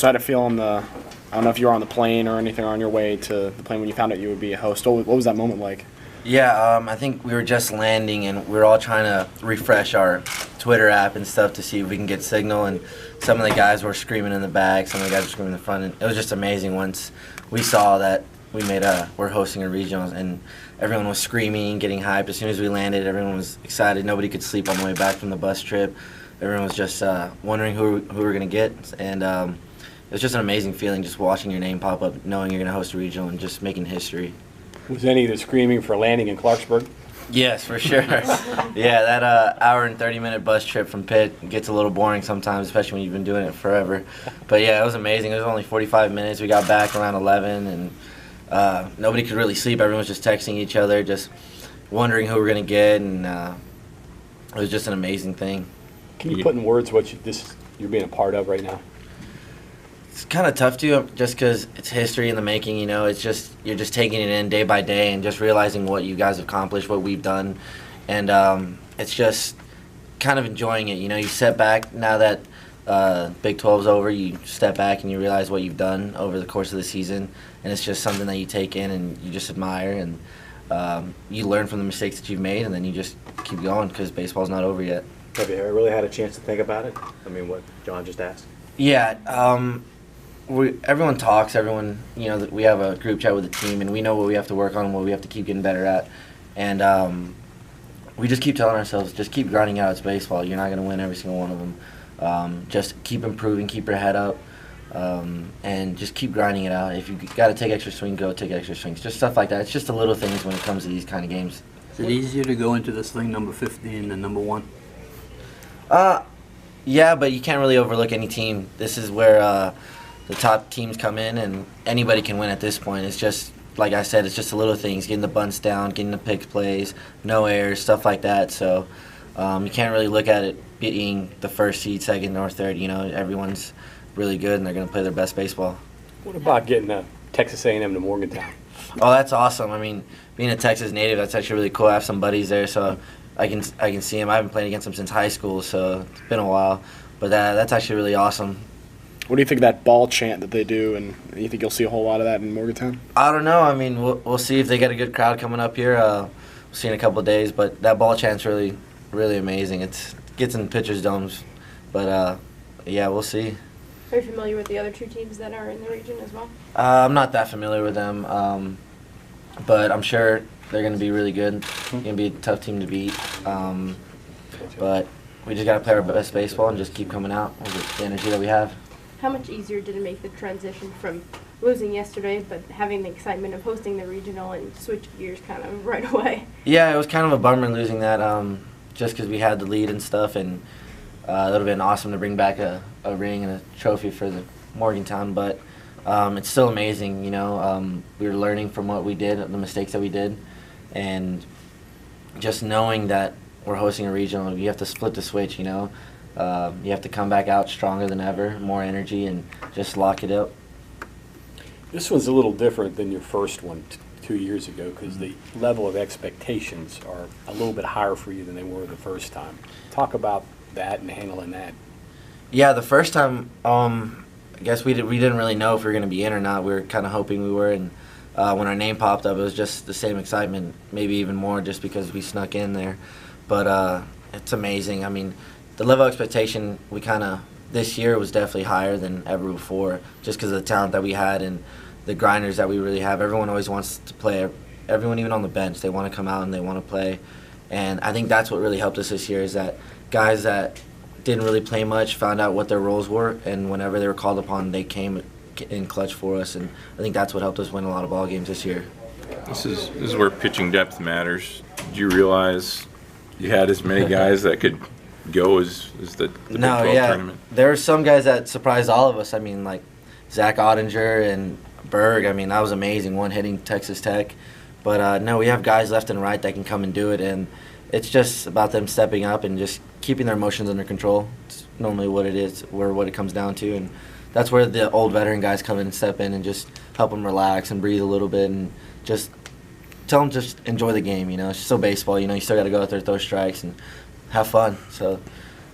So how did it feel on the, I don't know if you were on the plane or anything on your way to the plane when you found out you would be a host. What was that moment like? Yeah, I think we were just landing and we were all trying to refresh our Twitter app and stuff to see if we can get signal. And some of the guys were screaming in the back, some of the guys were screaming in the front. And it was just amazing once we saw that we're hosting a regional and everyone was screaming, getting hyped. As soon as we landed, everyone was excited. Nobody could sleep on the way back from the bus trip. Everyone was just wondering who we were going to get. And it was just an amazing feeling just watching your name pop up, knowing you're going to host a regional and just making history. Was any of the screaming for landing in Clarksburg? Yes, for sure. Yeah, that hour and 30-minute bus trip from Pitt gets a little boring sometimes, especially when you've been doing it forever. But yeah, it was amazing. It was only 45 minutes. We got back around 11, and nobody could really sleep. Everyone was just texting each other, just wondering who we're going to get, and it was just an amazing thing. Can you put in words what you're being a part of right now? It's kind of tough to, just because it's history in the making, you know. It's just, you're just taking it in day by day and just realizing what you guys have accomplished, what we've done. And it's just kind of enjoying it, you know. You step back, now that Big 12's over, you step back and you realize what you've done over the course of the season. And it's just something that you take in and you just admire. And you learn from the mistakes that you've made, and then you just keep going because baseball's not over yet. Have you really had a chance to think about it? I mean, what John just asked? Yeah. Everyone talks. Everyone, you know, we have a group chat with the team, and we know what we have to work on and what we have to keep getting better at. And we just keep telling ourselves, just keep grinding out. It's baseball. You're not going to win every single one of them. Just keep improving, keep your head up, and just keep grinding it out. If you got to take extra swings, go take extra swings. Just stuff like that. It's just the little things when it comes to these kind of games. Is it easier to go into this thing number 15 than number 1? Yeah, but you can't really overlook any team. This is where the top teams come in, and anybody can win at this point. It's just, like I said, it's just the little things, getting the bunts down, getting the pick plays, no errors, stuff like that. So you can't really look at it being the first seed, second, or third. You know, everyone's really good, and they're going to play their best baseball. What about getting Texas A&M to Morgantown? Oh, that's awesome. I mean, being a Texas native, that's actually really cool. I have some buddies there, so I can see them. I haven't played against them since high school, so it's been a while. But that's actually really awesome. What do you think of that ball chant that they do, and you think you'll see a whole lot of that in Morgantown? I don't know. I mean, we'll see if they get a good crowd coming up here. We'll see in a couple of days. But that ball chant's really, really amazing. It gets in pitchers' domes. But, yeah, we'll see. Are you familiar with the other two teams that are in the region as well? I'm not that familiar with them, but I'm sure they're going to be really good. Going to be a tough team to beat. But we just got to play our best baseball and just keep coming out with the energy that we have. How much easier did it make the transition from losing yesterday but having the excitement of hosting the regional and switch gears kind of right away? Yeah, it was kind of a bummer losing that just because we had the lead and stuff, and it would have been awesome to bring back a ring and a trophy for the Morgantown, but it's still amazing, you know. We were learning from what we did, the mistakes that we did, and just knowing that we're hosting a regional, you have to flip the switch, you know. You have to come back out stronger than ever, more energy, and just lock it up. This one's a little different than your first one 2 years ago because the level of expectations are a little bit higher for you than they were the first time. Talk about that and handling that. Yeah, the first time, I guess we didn't really know if we were going to be in or not. We were kind of hoping we were, and when our name popped up, it was just the same excitement, maybe even more just because we snuck in there. But it's amazing. I mean, the level of expectation this year was definitely higher than ever before, just because of the talent that we had and the grinders that we really have. Everyone always wants to play. Everyone, even on the bench, they want to come out and they want to play. And I think that's what really helped us this year is that guys that didn't really play much found out what their roles were, and whenever they were called upon, they came in clutch for us. And I think that's what helped us win a lot of ball games this year. This is where pitching depth matters. Did you realize you had as many guys that could go as the Big 12 tournament? There were some guys that surprised all of us. I mean, like Zach Ottinger and Berg. I mean, that was amazing, one hitting Texas Tech. But no, we have guys left and right that can come and do it, and it's just about them stepping up and just keeping their emotions under control. It's normally what it is, what it comes down to, and that's where the old veteran guys come in and step in and just help them relax and breathe a little bit and just tell them just enjoy the game. You know, it's still baseball. You know, you still got to go out there, throw strikes, and have fun. So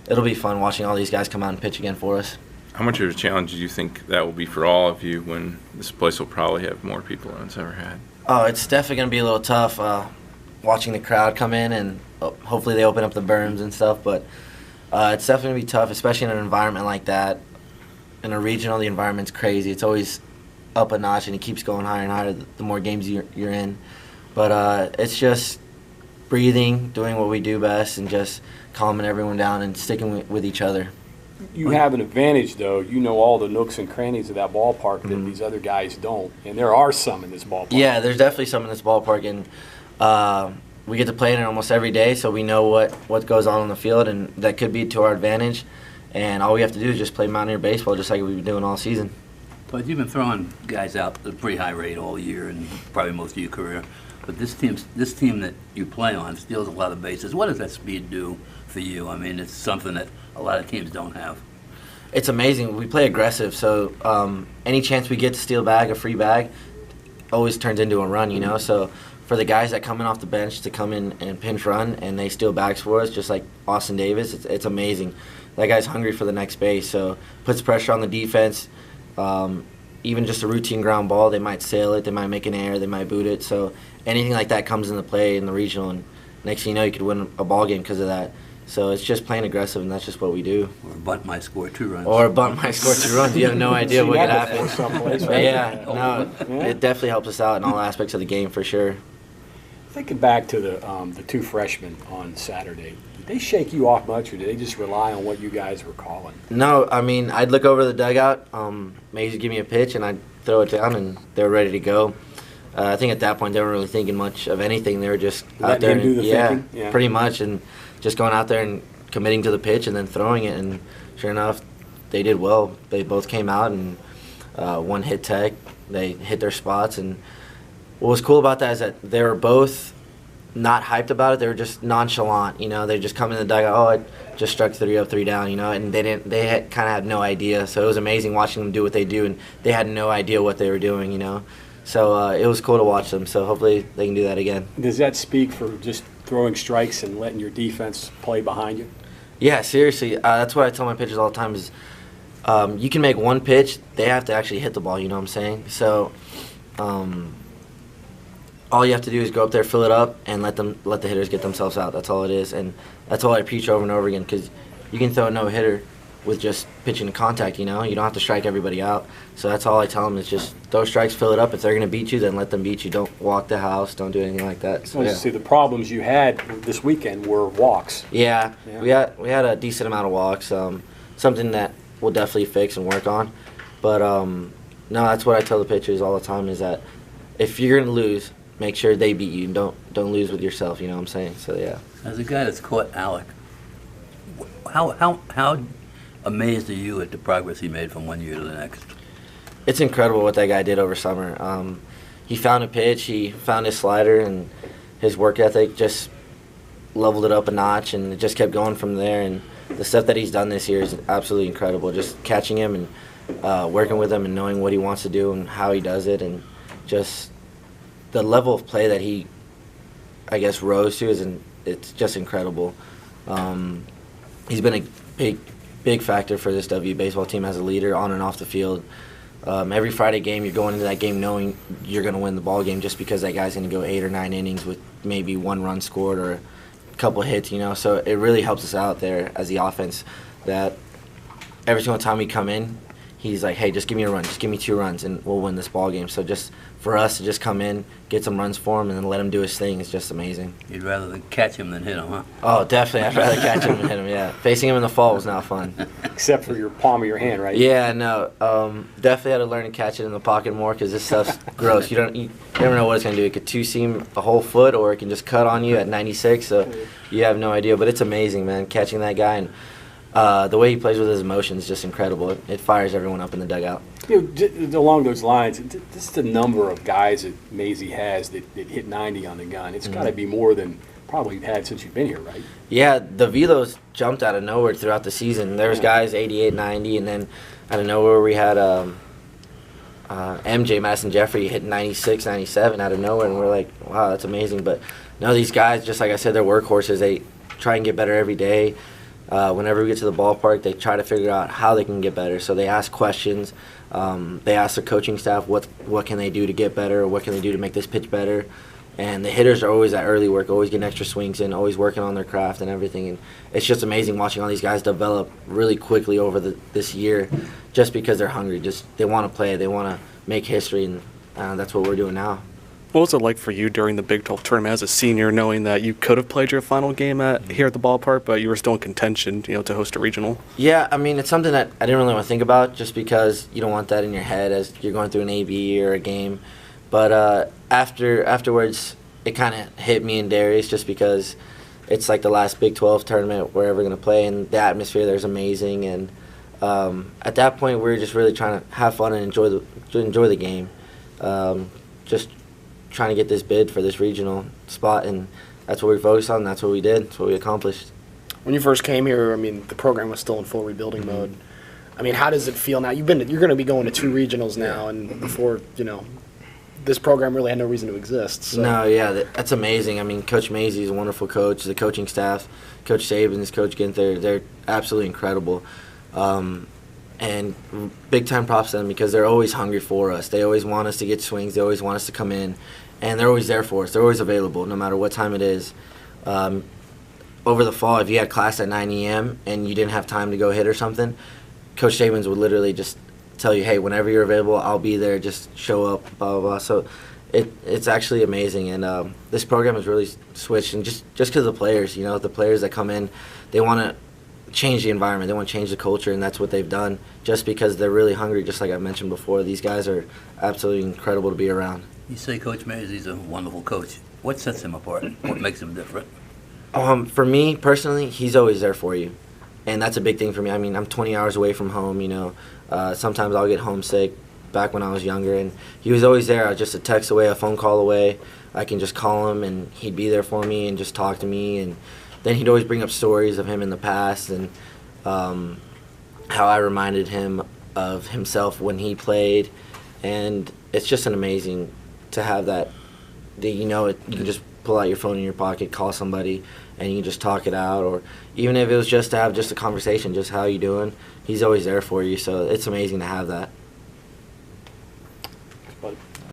it'll be fun watching all these guys come out and pitch again for us. how much of a challenge do you think that will be for all of you when this place will probably have more people than it's ever had? Oh, it's definitely going to be a little tough watching the crowd come in, and hopefully they open up the berms and stuff. But it's definitely going to be tough, especially in an environment like that. In a regional, the environment's crazy. It's always up a notch, and it keeps going higher and higher the more games you're in. But it's just breathing, doing what we do best, and just calming everyone down and sticking with each other. You have an advantage, though. You know all the nooks and crannies of that ballpark that these other guys don't, and there are some in this ballpark. Yeah, there's definitely some in this ballpark, and we get to play in it almost every day, so we know what goes on the field, and that could be to our advantage. And all we have to do is just play Mountaineer baseball, just like we've been doing all season. But you've been throwing guys out at a pretty high rate all year, and probably most of your career. But this team that you play on steals a lot of bases. What does that speed do for you? I mean, it's something that a lot of teams don't have. It's amazing. We play aggressive, so any chance we get to steal a free bag, always turns into a run, you know. So for the guys that come in off the bench to come in and pinch run and they steal bags for us, just like Austin Davis, it's amazing. That guy's hungry for the next base, so puts pressure on the defense. Even just a routine ground ball, they might sail it, they might make an error, they might boot it. So anything like that comes into play in the regional, and next thing you know, you could win a ball game because of that. So it's just playing aggressive, and that's just what we do. Or bunt might score 2 runs. Or bunt might score 2 runs. You have no idea what could happen. Someplace, But right? yeah, no, it definitely helps us out in all aspects of the game for sure. Thinking back to the 2 freshmen on Saturday, did they shake you off much, or did they just rely on what you guys were calling? No, I mean, I'd look over the dugout, Mays would give me a pitch, and I'd throw it down, and they were ready to go. I think at that point they weren't really thinking much of anything. They were just out there, him do the yeah, thinking? Yeah, pretty much, and just going out there and committing to the pitch and then throwing it. And sure enough, they did well. They both came out and one hit tech. They hit their spots, and what was cool about that is that they were both not hyped about it. They were just nonchalant, you know. They just come in the dugout, oh, I just struck 3 up, 3 down, you know, and they kind of had no idea. So it was amazing watching them do what they do, and they had no idea what they were doing, you know. So it was cool to watch them. So hopefully they can do that again. Does that speak for just throwing strikes and letting your defense play behind you? Yeah, seriously. That's what I tell my pitchers all the time is you can make one pitch, they have to actually hit the ball, you know what I'm saying? So all you have to do is go up there, fill it up, and let the hitters get themselves out. That's all it is. And that's all I preach over and over again, because you can throw a no-hitter with just pitching to contact, you know? You don't have to strike everybody out. So that's all I tell them is just throw strikes, fill it up. If they're going to beat you, then let them beat you. Don't walk the house. Don't do anything like that. So, yeah. See, the problems you had this weekend were walks. Yeah, we had a decent amount of walks, something that we'll definitely fix and work on. But, no, that's what I tell the pitchers all the time is that if you're going to lose, make sure they beat you. Don't lose with yourself, you know what I'm saying? So, yeah. As a guy that's caught Alec, how amazed are you at the progress he made from one year to the next? It's incredible what that guy did over summer. He found a pitch, he found his slider, and his work ethic just leveled it up a notch, and it just kept going from there. And the stuff that he's done this year is absolutely incredible. Just catching him and working with him and knowing what he wants to do and how he does it, and just the level of play that he, I guess, rose to it's just incredible. He's been a big factor for this WVU baseball team as a leader on and off the field. Every Friday game, you're going into that game knowing you're going to win the ball game just because that guy's going to go 8 or 9 innings with maybe 1 run scored or a couple hits, you know. So it really helps us out there as the offense that every single time we come in, he's like, hey, just give me a run, just give me 2 runs, and we'll win this ball game. So just for us to just come in, get some runs for him, and then let him do his thing is just amazing. You'd rather catch him than hit him, huh? Oh, definitely. I'd rather catch him than hit him, yeah. Facing him in the fall was not fun. Except for your palm of your hand, right? Yeah, no. Definitely had to learn to catch it in the pocket more because this stuff's gross. You never know what it's going to do. It could two-seam a whole foot or it can just cut on you at 96, so you have no idea. But it's amazing, man, catching that guy. And the way he plays with his emotions is just incredible. It fires everyone up in the dugout. You know, along those lines, this is the number of guys that Maisie has that hit 90 on the gun. It's got to be more than probably you've had since you've been here, right? Yeah, the velos jumped out of nowhere throughout the season. There was guys 88, 90, and then out of nowhere we had MJ, Madison Jeffrey, hit 96, 97 out of nowhere, and we're like, wow, that's amazing. But no, these guys, just like I said, they're workhorses. They try and get better every day. Whenever we get to the ballpark, they try to figure out how they can get better. So they ask questions. They ask the coaching staff what can they do to get better, or what can they do to make this pitch better. And the hitters are always at early work, always getting extra swings in, always working on their craft and everything. And it's just amazing watching all these guys develop really quickly over this year, just because they're hungry. Just they want to play, they want to make history, and that's what we're doing now. What was it like for you during the Big 12 tournament as a senior, knowing that you could have played your final game here at the ballpark, but you were still in contention, to host a regional? Yeah, I mean, it's something that I didn't really want to think about, just because you don't want that in your head as you're going through an AB or a game. But afterwards, it kind of hit me and Darius, just because it's like the last Big 12 tournament we're ever going to play, and the atmosphere there is amazing. And at that point, we were just really trying to have fun and enjoy the game. Just trying to get this bid for this regional spot, and that's what we focused on. That's what we did. That's what we accomplished. When you first came here, I mean, the program was still in full rebuilding mode. I mean, how does it feel now? You're going to be going to 2 regionals now, and before, this program really had no reason to exist. So. No, yeah, that's amazing. I mean, Coach Mazey is a wonderful coach. The coaching staff, Coach Sabins, Coach Ginther, they're absolutely incredible. And big-time props to them, because they're always hungry for us. They always want us to get swings. They always want us to come in. And they're always there for us. They're always available, no matter what time it is. Over the fall, if you had class at 9 a.m. and you didn't have time to go hit or something, Coach Sabins would literally just tell you, hey, whenever you're available, I'll be there. Just show up, blah, blah, blah. So it's actually amazing. And this program has really switched. And just because of the players, the players that come in, they want to change the environment. They want to change the culture, and that's what they've done, just because they're really hungry, just like I mentioned before. These guys are absolutely incredible to be around. You say Coach Mazey's a wonderful coach. What sets him apart? What makes him different? For me, personally, he's always there for you, and that's a big thing for me. I mean, I'm 20 hours away from home, Sometimes I'll get homesick back when I was younger, and he was always there. I was just a text away, a phone call away. I can just call him, and he'd be there for me and just talk to me, and then he'd always bring up stories of him in the past, and how I reminded him of himself when he played. And it's just an amazing to have that you can just pull out your phone in your pocket, call somebody, and you can just talk it out. Or even if it was just to have just a conversation, just how you doing, he's always there for you. So it's amazing to have that.